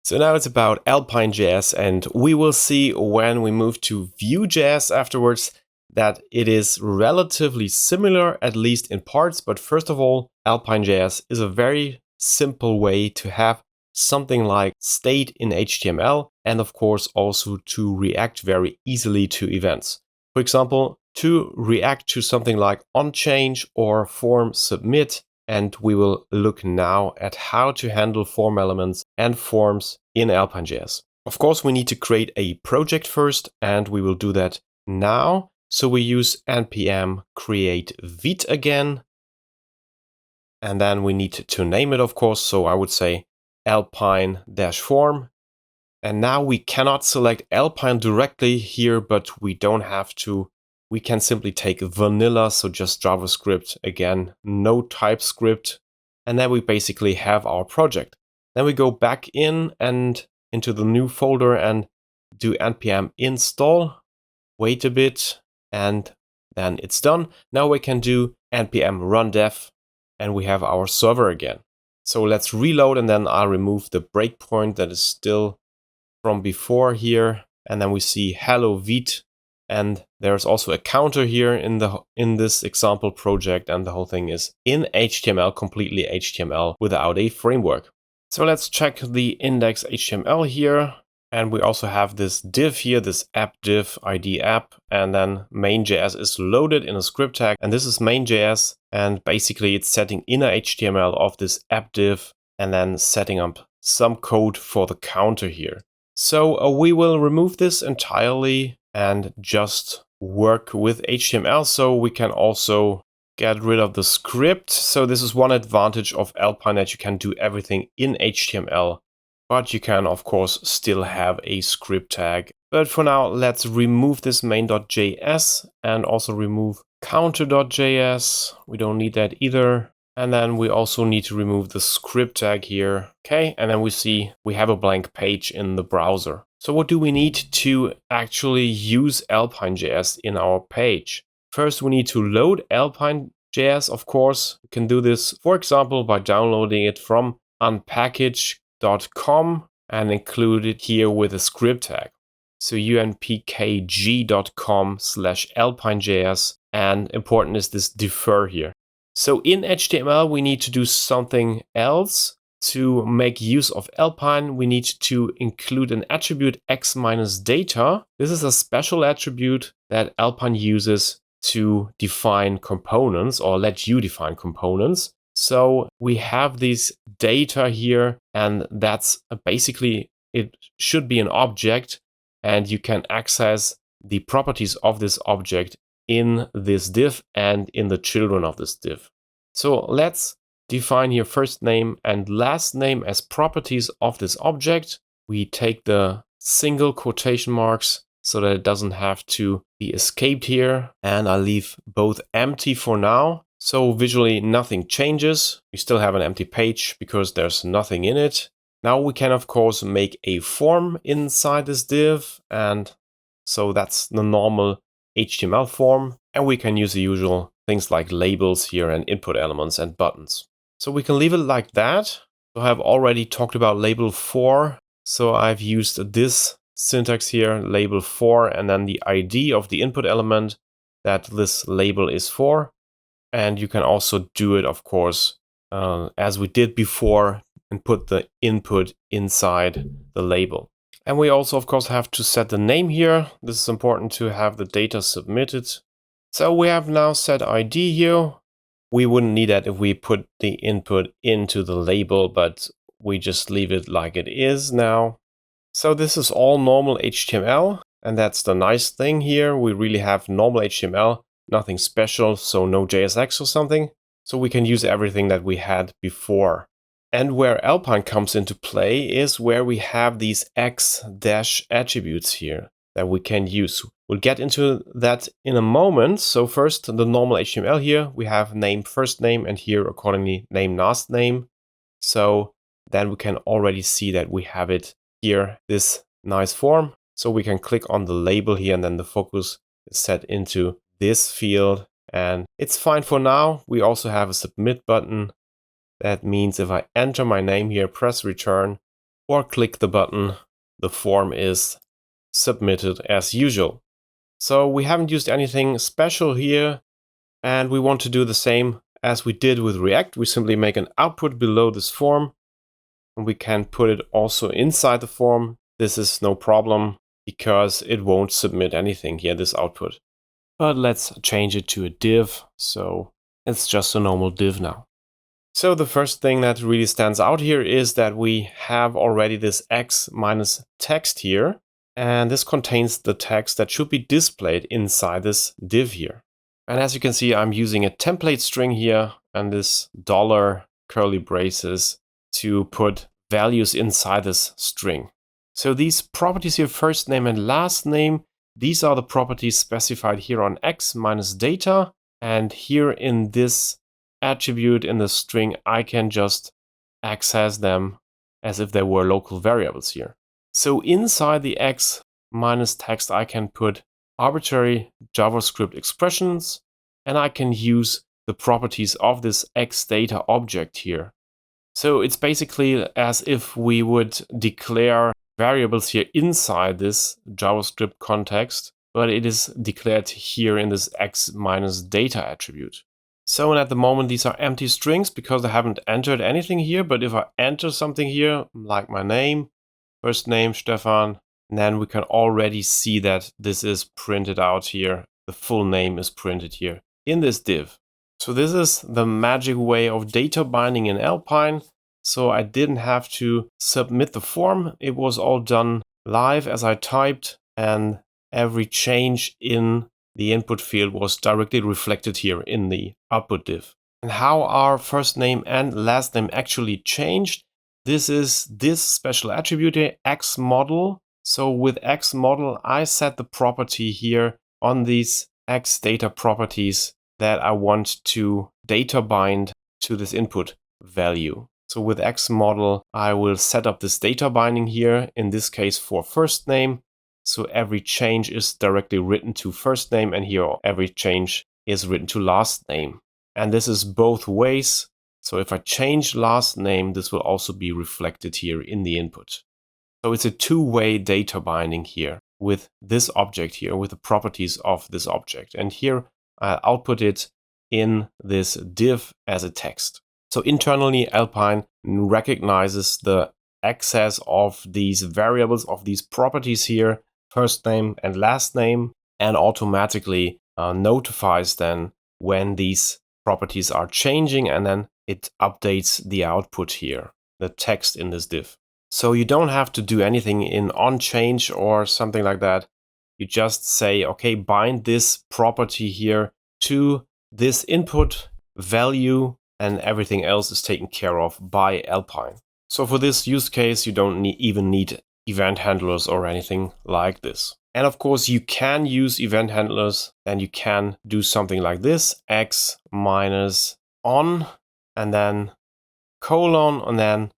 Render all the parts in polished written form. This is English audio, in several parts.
So now it's about AlpineJs, and we will see when we move to Vue.js afterwards that it is relatively similar, at least in parts. But first of all, AlpineJS is a very simple way to have something like state in HTML, and of course also to react very easily to events. For example, to react to something like onChange or form submit. And we will look now at how to handle form elements and forms in AlpineJS. Of course, we need to create a project first, and we will do that now. So we use npm create vite again. And then we need to name it, of course. So I would say alpine-form. And now we cannot select Alpine directly here, but we don't have to. We can simply take vanilla, so just JavaScript again, no TypeScript, and then we basically have our project. Then we go back in and into the new folder and do npm install, wait a bit, and then it's done. Now we can do npm run dev, and we have our server again. So let's reload, and then I'll remove the breakpoint that is still from before here, and then we see hello vite. And there's also a counter here in this example project, and the whole thing is in HTML, completely HTML without a framework. So let's check the index HTML here. And we also have this div here, this app div ID app, and then main.js is loaded in a script tag. And this is main.js, and basically it's setting inner HTML of this app div and then setting up some code for the counter here. So we will remove this entirely and just work with HTML, so we can also get rid of the script. So this is one advantage of Alpine, that you can do everything in HTML, but you can of course still have a script tag. But for now, let's remove this main.js and also remove counter.js. We don't need that either. And then we also need to remove the script tag here. Okay, and then we see we have a blank page in the browser. So what do we need to actually use AlpineJS in our page? First, we need to load AlpineJS, of course. We can do this, for example, by downloading it from unpackage.com and include it here with a script tag. So unpkg.com/AlpineJS, and important is this defer here. So in HTML, we need to do something else. To make use of Alpine, we need to include an attribute x-data. This is a special attribute that Alpine uses to define components, or let you define components. So we have these data here, and that's basically, it should be an object, and you can access the properties of this object in this div and in the children of this div. So let's define here first name and last name as properties of this object. We take the single quotation marks so that it doesn't have to be escaped here. And I leave both empty for now. So visually nothing changes. We still have an empty page because there's nothing in it. Now we can of course make a form inside this div. And so that's the normal HTML form. And we can use the usual things like labels here and input elements and buttons. So we can leave it like that. So I've already talked about label for. So I've used this syntax here, label for, and then the ID of the input element that this label is for. And you can also do it, of course, as we did before, and put the input inside the label. And we also, of course, have to set the name here. This is important to have the data submitted. So we have now set ID here. We wouldn't need that if we put the input into the label, but we just leave it like it is now. So this is all normal HTML, and that's the nice thing here. We really have normal HTML, nothing special, so no JSX or something. So we can use everything that we had before. And where Alpine comes into play is where we have these x-attributes here that we can use. We'll get into that in a moment. So first, the normal HTML here, we have name first name, and here accordingly name last name. So then we can already see that we have it here, this nice form. So we can click on the label here, and then the focus is set into this field, and it's fine for now. We also have a submit button. That means if I enter my name here, press return, or click the button. The form is submitted as usual. So we haven't used anything special here, and we want to do the same as we did with React. We simply make an output below this form, and we can put it also inside the form. This is no problem because it won't submit anything here, this output. But let's change it to a div, so it's just a normal div now. So the first thing that really stands out here is that we have already this x minus text here, and this contains the text that should be displayed inside this div here. And as you can see, I'm using a template string here and this $ curly braces to put values inside this string. So these properties here, first name and last name, these are the properties specified here on x minus data. And here in this attribute in the string, I can just access them as if they were local variables here. So inside the x minus text, I can put arbitrary JavaScript expressions, and I can use the properties of this x data object here. So it's basically as if we would declare variables here inside this JavaScript context, but it is declared here in this x minus data attribute. So at the moment, these are empty strings because I haven't entered anything here. But if I enter something here, like my name, first name, Stefan, then we can already see that this is printed out here. The full name is printed here in this div. So this is the magic way of data binding in Alpine. So I didn't have to submit the form. It was all done live as I typed, and every change in the input field was directly reflected here in the output div. And how are first name and last name actually changed? This is this special attribute here, xModel. So with xModel, I set the property here on these x data properties that I want to data bind to this input value. So with xModel, I will set up this data binding here, in this case for first name. So every change is directly written to first name, and here every change is written to last name. And this is both ways. So if I change last name, this will also be reflected here in the input. So it's a two-way data binding here with this object here, with the properties of this object. And here I'll output it in this div as a text. So internally, Alpine recognizes the access of these variables, of these properties here, first name and last name, and automatically notifies then when these properties are changing, and then it updates the output here, the text in this div. So you don't have to do anything in onChange or something like that. You just say, okay, bind this property here to this input value, and everything else is taken care of by Alpine. So for this use case, you don't even need event handlers or anything like this. And of course, you can use event handlers, and you can do something like this, x minus on, and then colon, and then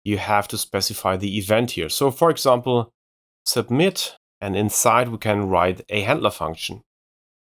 you have to specify the event here. So for example, submit, and inside we can write a handler function.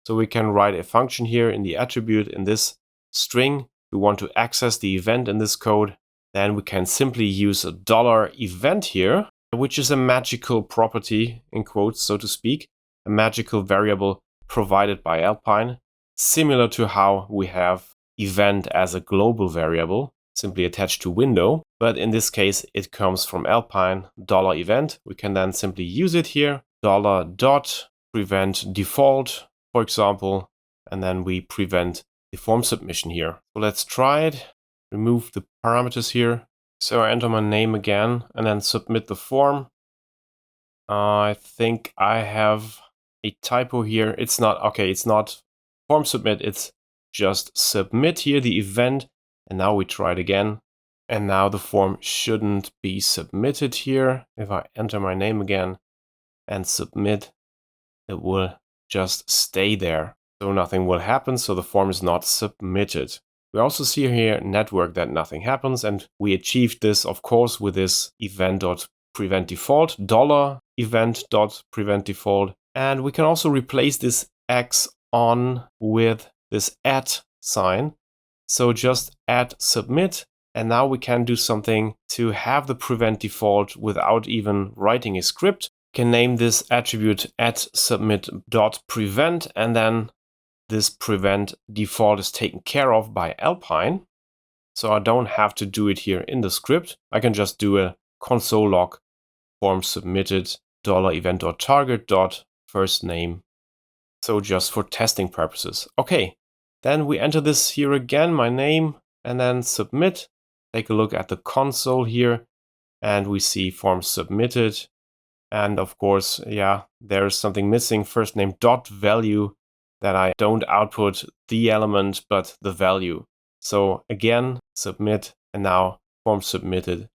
So we can write a function here in the attribute in this string. We want to access the event in this code. Then we can simply use a $event here, which is a magical property, in quotes, so to speak, a magical variable provided by Alpine, similar to how we have event as a global variable, simply attached to window. But in this case, it comes from Alpine $event. We can then simply use it here, $prevent default, for example, and then we prevent the form submission here. So let's try it. Remove the parameters here. So I enter my name again and then submit the form. I think I have a typo here. It's not, okay, it's not form submit, it's just submit here, the event. And now we try it again. And now the form shouldn't be submitted here. If I enter my name again and submit, it will just stay there. So nothing will happen, so the form is not submitted. We also see here network that nothing happens, and we achieved this, of course, with this event.preventDefault, $event.preventDefault. And we can also replace this x on with this @ sign. So just add submit, And now we can do something to have the prevent default without even writing a script. We can name this attribute @submit.prevent, and then this prevent default is taken care of by Alpine. So I don't have to do it here in the script. I can just do a console log form submitted $event.target.firstname. So just for testing purposes. Okay, then we enter this here again, my name, and then submit. Take a look at the console here, and we see form submitted. And of course, yeah, there's something missing, first name dot value, that I don't output the element, but the value. So again, submit, and now form submitted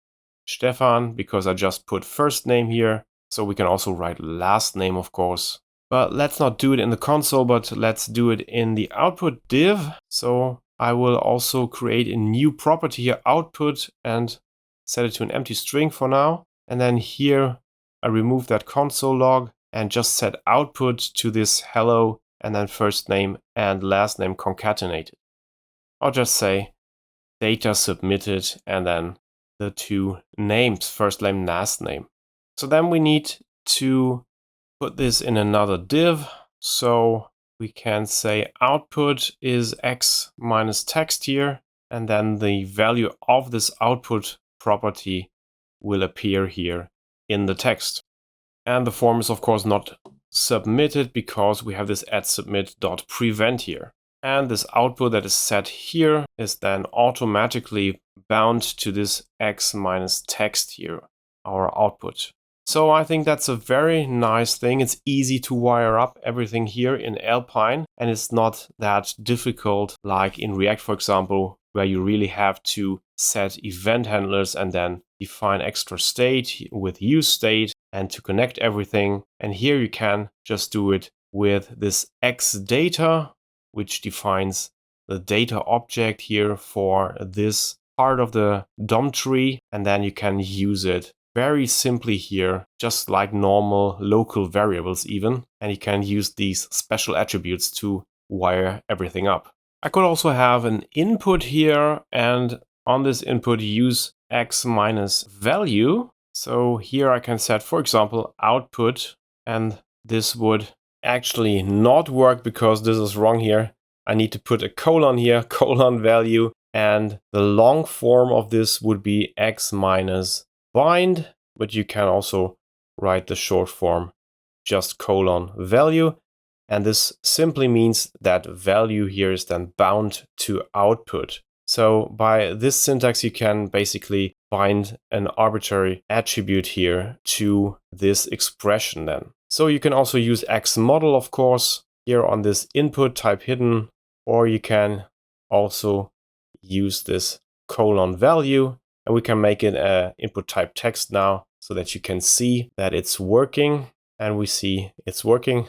Stefan, because I just put first name here. So we can also write last name, of course. But let's not do it in the console, but let's do it in the output div. So I will also create a new property here, output, and set it to an empty string for now. And then here I remove that console log and just set output to this hello, and then first name and last name concatenated. I'll just say data submitted, and then the two names, first name, last name. So then we need to put this in another div. So we can say output is x minus text here, and then the value of this output property will appear here in the text. And the form is of course not submitted because we have this @submit.prevent here. And this output that is set here is then automatically bound to this x minus text here, our output. So I think that's a very nice thing. It's easy to wire up everything here in Alpine, and it's not that difficult like in React, for example, where you really have to set event handlers and then define extra state with use state and to connect everything. And here you can just do it with this xData, which defines the data object here for this part of the DOM tree, and then you can use it very simply here, just like normal local variables even, and you can use these special attributes to wire everything up. I could also have an input here, and on this input use x minus value. So here I can set, for example, output, and this would actually not work because this is wrong here. I need to put a colon here, colon value, and the long form of this would be x minus bind, but you can also write the short form, just colon value. And this simply means that value here is then bound to output. So by this syntax, you can basically bind an arbitrary attribute here to this expression then. So you can also use xModel, of course, here on this input type hidden, or you can also use this colon value, and we can make it an input type text now so that you can see that it's working, and we see it's working.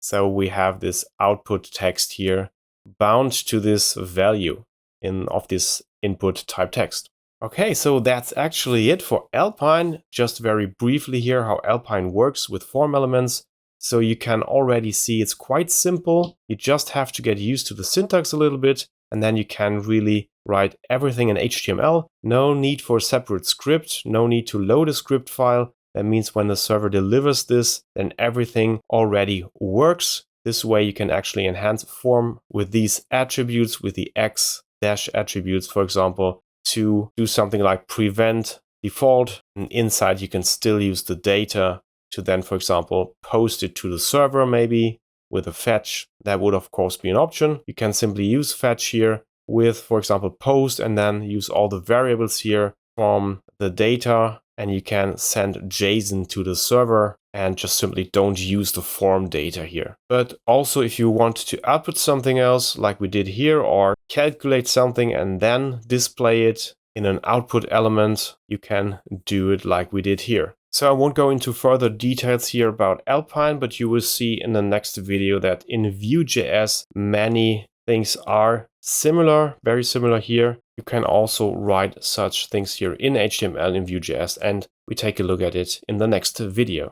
So we have this output text here bound to this value of this input type text. Okay, so that's actually it for Alpine. Just very briefly here how Alpine works with form elements. So you can already see it's quite simple. You just have to get used to the syntax a little bit, and then you can really write everything in HTML. No need for a separate script, no need to load a script file. That means when the server delivers this, then everything already works. This way you can actually enhance a form with these attributes, with the x dash attributes, for example, to do something like prevent default. And inside you can still use the data to then, for example, post it to the server maybe with a fetch. That would of course be an option. You can simply use fetch here with, for example, post, and then use all the variables here from the data, and you can send JSON to the server and just simply don't use the form data here. But also if you want to output something else like we did here, or calculate something and then display it in an output element, you can do it like we did here. So I won't go into further details here about Alpine, but you will see in the next video that in Vue.js many things are similar, very similar here. You can also write such things here in HTML in Vue.js, and we take a look at it in the next video.